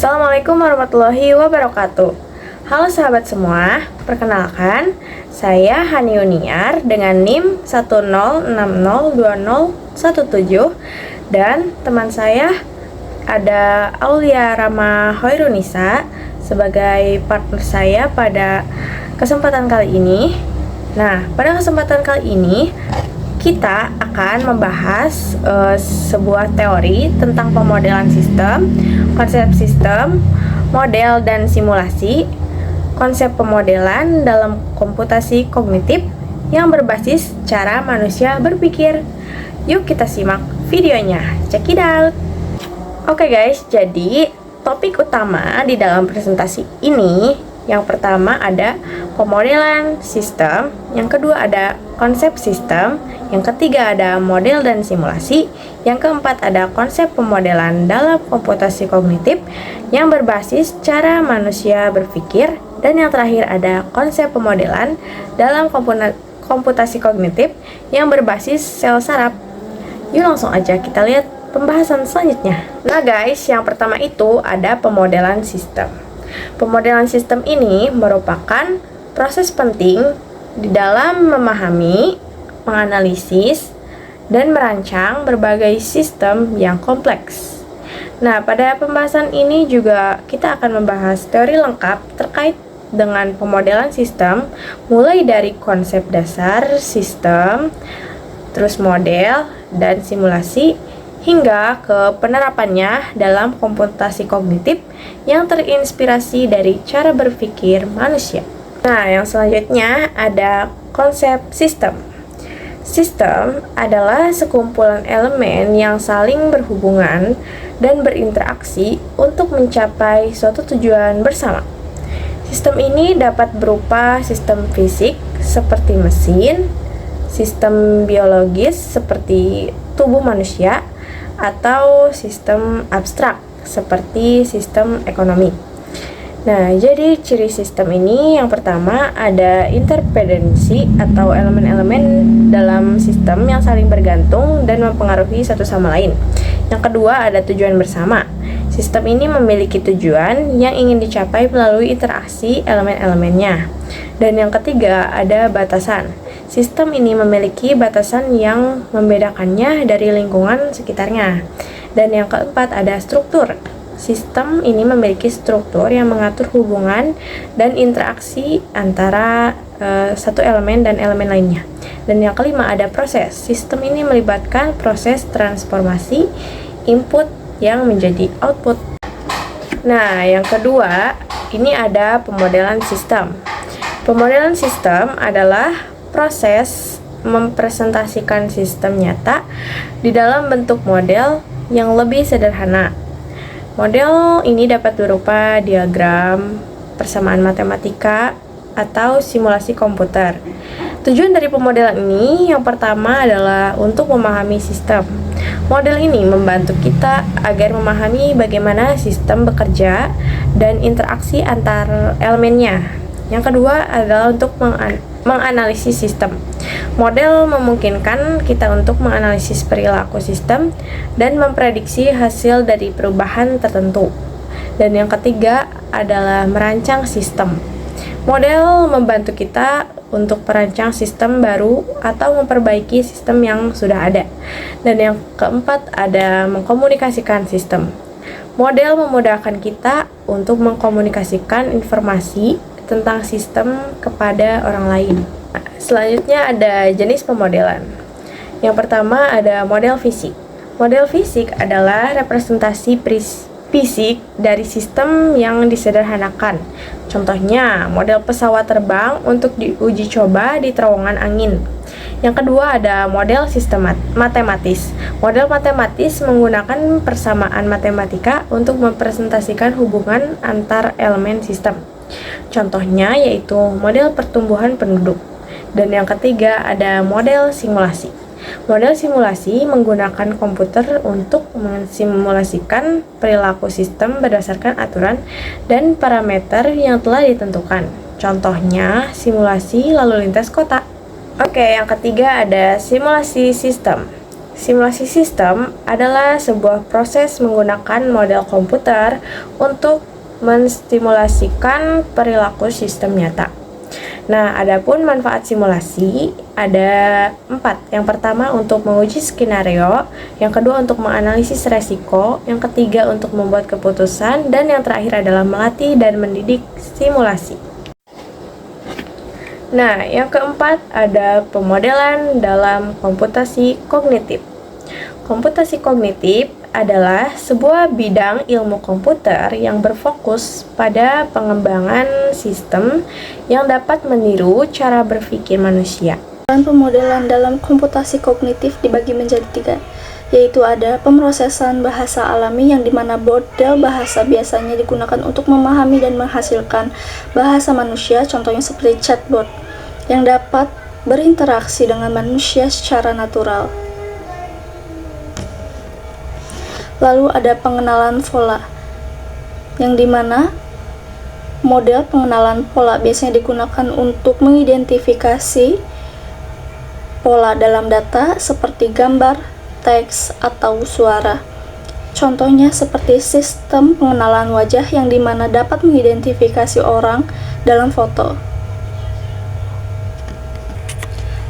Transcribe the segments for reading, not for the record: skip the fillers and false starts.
Assalamualaikum warahmatullahi wabarakatuh. Halo sahabat semua, perkenalkan saya Hani Yuniar dengan NIM 106020117 dan teman saya ada Aulia Rama Hoirunisa sebagai partner saya pada kesempatan kali ini. Nah, pada kesempatan kali ini kita akan membahas sebuah teori tentang pemodelan sistem, konsep sistem, model dan simulasi, konsep pemodelan dalam komputasi kognitif yang berbasis cara manusia berpikir. Yuk kita simak videonya, check it out. Oke guys, jadi topik utama di dalam presentasi ini yang pertama ada pemodelan sistem, yang kedua ada konsep sistem, yang ketiga ada model dan simulasi, yang keempat ada konsep pemodelan dalam komputasi kognitif yang berbasis cara manusia berpikir, dan yang terakhir ada konsep pemodelan dalam komputasi kognitif yang berbasis sel saraf. Yuk langsung aja kita lihat pembahasan selanjutnya. Nah guys, yang pertama itu ada pemodelan sistem. Pemodelan sistem ini merupakan proses penting di dalam memahami, menganalisis, dan merancang berbagai sistem yang kompleks. Nah, pada pembahasan ini juga kita akan membahas teori lengkap terkait dengan pemodelan sistem, mulai dari konsep dasar sistem, terus model, dan simulasi, hingga ke penerapannya dalam komputasi kognitif yang terinspirasi dari cara berpikir manusia. Nah, yang selanjutnya ada konsep sistem. Sistem adalah sekumpulan elemen yang saling berhubungan dan berinteraksi untuk mencapai suatu tujuan bersama. Sistem ini dapat berupa sistem fisik seperti mesin, sistem biologis seperti tubuh manusia, atau sistem abstrak seperti sistem ekonomi. Nah, jadi ciri sistem ini yang pertama ada interdependensi atau elemen-elemen dalam sistem yang saling bergantung dan mempengaruhi satu sama lain. Yang kedua ada tujuan bersama. Sistem ini memiliki tujuan yang ingin dicapai melalui interaksi elemen-elemennya. Dan yang ketiga ada batasan. Sistem ini memiliki batasan yang membedakannya dari lingkungan sekitarnya. Dan yang keempat ada struktur. Sistem ini memiliki struktur yang mengatur hubungan dan interaksi antara satu elemen dan elemen lainnya. Dan yang kelima ada proses. Sistem ini melibatkan proses transformasi input yang menjadi output. Nah, yang kedua, ini ada pemodelan sistem. Pemodelan sistem adalah proses mempresentasikan sistem nyata di dalam bentuk model yang lebih sederhana. Model ini dapat berupa diagram, persamaan matematika, atau simulasi komputer. Tujuan dari pemodelan ini yang pertama adalah untuk memahami sistem. Model ini membantu kita agar memahami bagaimana sistem bekerja dan interaksi antar elemennya. Yang kedua adalah untuk menganalisis sistem. Model memungkinkan kita untuk menganalisis perilaku sistem dan memprediksi hasil dari perubahan tertentu. Dan yang ketiga adalah merancang sistem. Model membantu kita untuk merancang sistem baru atau memperbaiki sistem yang sudah ada. Dan yang keempat ada mengkomunikasikan sistem. Model memudahkan kita untuk mengkomunikasikan informasi tentang sistem kepada orang lain. Selanjutnya ada jenis pemodelan. Yang pertama ada model fisik. Model fisik adalah representasi fisik dari sistem yang disederhanakan. Contohnya, model pesawat terbang untuk diuji coba di terowongan angin. Yang kedua ada model sistem matematis. Model matematis menggunakan persamaan matematika untuk mempresentasikan hubungan antar elemen sistem. Contohnya yaitu model pertumbuhan penduduk. Dan yang ketiga ada model simulasi. Model simulasi menggunakan komputer untuk mensimulasikan perilaku sistem berdasarkan aturan dan parameter yang telah ditentukan. Contohnya simulasi lalu lintas kota. Oke, yang ketiga ada simulasi sistem. Simulasi sistem adalah sebuah proses menggunakan model komputer untuk menstimulasikan perilaku sistem nyata. Nah, adapun manfaat simulasi ada 4. Yang pertama untuk menguji skenario, yang kedua untuk menganalisis resiko, yang ketiga untuk membuat keputusan, dan yang terakhir adalah melatih dan mendidik simulasi. Nah, yang keempat ada pemodelan dalam komputasi kognitif. Komputasi kognitif adalah sebuah bidang ilmu komputer yang berfokus pada pengembangan sistem yang dapat meniru cara berpikir manusia. Pemodelan dalam komputasi kognitif dibagi menjadi 3, yaitu ada pemrosesan bahasa alami yang dimana model bahasa biasanya digunakan untuk memahami dan menghasilkan bahasa manusia, contohnya seperti chatbot, yang dapat berinteraksi dengan manusia secara natural. Lalu ada pengenalan pola, yang dimana model pengenalan pola biasanya digunakan untuk mengidentifikasi pola dalam data seperti gambar, teks, atau suara. Contohnya seperti sistem pengenalan wajah yang dimana dapat mengidentifikasi orang dalam foto.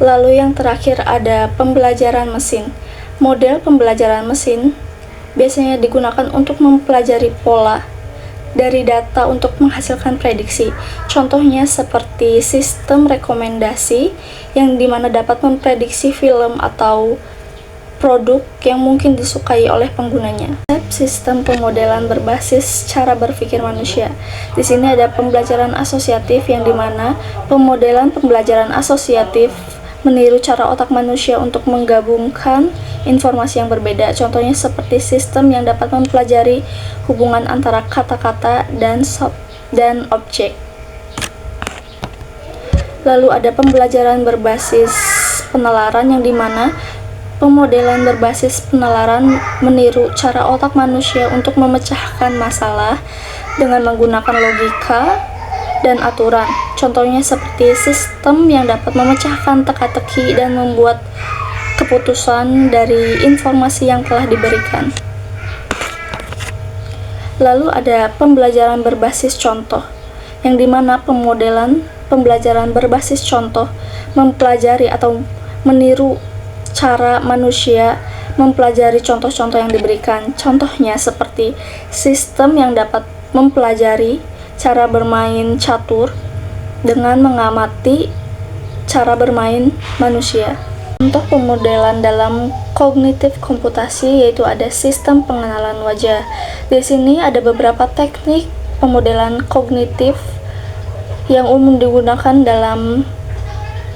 Lalu yang terakhir ada pembelajaran mesin. Model pembelajaran mesin biasanya digunakan untuk mempelajari pola dari data untuk menghasilkan prediksi. Contohnya seperti sistem rekomendasi yang dimana dapat memprediksi film atau produk yang mungkin disukai oleh penggunanya. Sistem pemodelan berbasis cara berpikir manusia. Di sini ada pembelajaran asosiatif yang dimana pemodelan pembelajaran asosiatif meniru cara otak manusia untuk menggabungkan informasi yang berbeda. Contohnya seperti sistem yang dapat mempelajari hubungan antara kata-kata dan objek. Lalu ada pembelajaran berbasis penalaran yang dimana pemodelan berbasis penalaran meniru cara otak manusia untuk memecahkan masalah dengan menggunakan logika dan aturan. Contohnya seperti sistem yang dapat memecahkan teka-teki dan membuat keputusan dari informasi yang telah diberikan. Lalu ada pembelajaran berbasis contoh, yang dimana pemodelan pembelajaran berbasis contoh mempelajari atau meniru cara manusia mempelajari contoh-contoh yang diberikan. Contohnya seperti sistem yang dapat mempelajari cara bermain catur dengan mengamati cara bermain manusia. Contoh pemodelan dalam kognitif komputasi yaitu ada sistem pengenalan wajah. Di sini ada beberapa teknik pemodelan kognitif yang umum digunakan dalam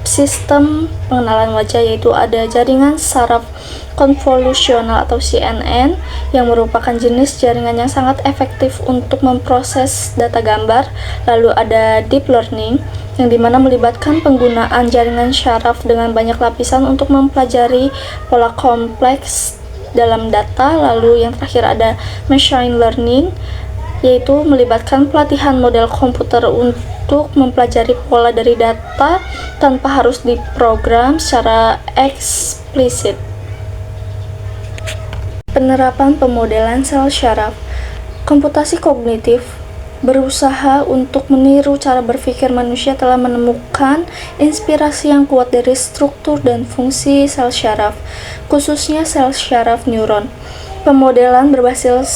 sistem pengenalan wajah, yaitu ada jaringan saraf konvolusional atau CNN yang merupakan jenis jaringan yang sangat efektif untuk memproses data gambar. Lalu ada deep learning yang dimana melibatkan penggunaan jaringan syaraf dengan banyak lapisan untuk mempelajari pola kompleks dalam data. Lalu yang terakhir ada machine learning, yaitu melibatkan pelatihan model komputer untuk mempelajari pola dari data tanpa harus diprogram secara eksplisit. Penerapan pemodelan sel syaraf. Komputasi kognitif berusaha untuk meniru cara berpikir manusia telah menemukan inspirasi yang kuat dari struktur dan fungsi sel syaraf, khususnya sel syaraf neuron. Pemodelan berbasis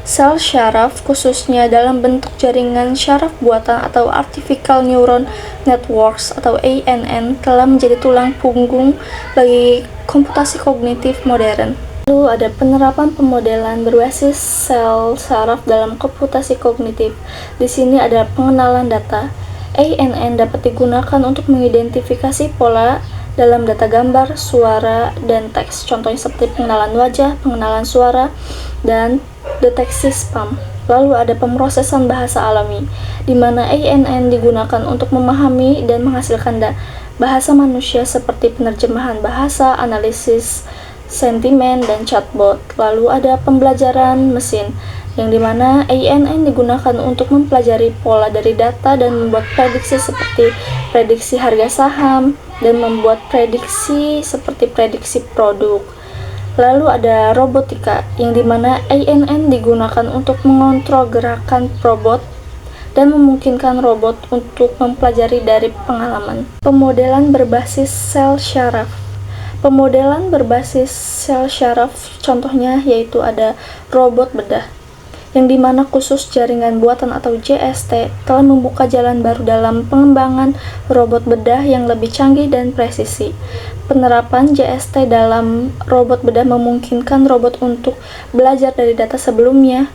sel syaraf khususnya dalam bentuk jaringan syaraf buatan atau Artificial Neural Networks atau ANN telah menjadi tulang punggung bagi komputasi kognitif modern. Lalu ada penerapan pemodelan berbasis sel saraf dalam komputasi kognitif. Di sini ada pengenalan data. ANN dapat digunakan untuk mengidentifikasi pola dalam data gambar, suara, dan teks. Contohnya seperti pengenalan wajah, pengenalan suara, dan deteksi spam. Lalu ada pemrosesan bahasa alami, di mana ANN digunakan untuk memahami dan menghasilkan bahasa manusia seperti penerjemahan bahasa, analisis sentimen, dan chatbot. Lalu ada pembelajaran mesin, yang dimana ANN digunakan untuk mempelajari pola dari data dan membuat prediksi seperti prediksi harga saham dan membuat prediksi seperti prediksi produk. Lalu ada robotika, yang dimana ANN digunakan untuk mengontrol gerakan robot dan memungkinkan robot untuk mempelajari dari pengalaman. Pemodelan berbasis sel syaraf. Pemodelan berbasis sel syaraf contohnya yaitu ada robot bedah, yang dimana khusus jaringan buatan atau JST telah membuka jalan baru dalam pengembangan robot bedah yang lebih canggih dan presisi. Penerapan JST dalam robot bedah memungkinkan robot untuk belajar dari data sebelumnya,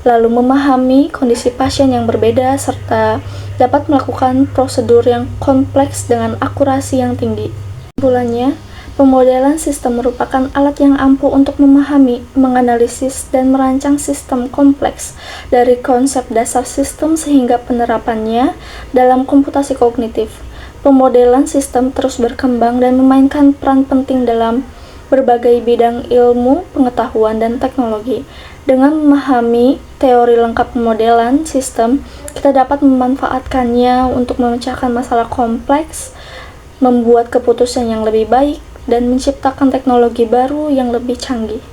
lalu memahami kondisi pasien yang berbeda, serta dapat melakukan prosedur yang kompleks dengan akurasi yang tinggi. Kesimpulannya, pemodelan sistem merupakan alat yang ampuh untuk memahami, menganalisis, dan merancang sistem kompleks dari konsep dasar sistem hingga penerapannya dalam komputasi kognitif. Pemodelan sistem terus berkembang dan memainkan peran penting dalam berbagai bidang ilmu, pengetahuan, dan teknologi. Dengan memahami teori lengkap pemodelan sistem, kita dapat memanfaatkannya untuk memecahkan masalah kompleks, membuat keputusan yang lebih baik, dan menciptakan teknologi baru yang lebih canggih.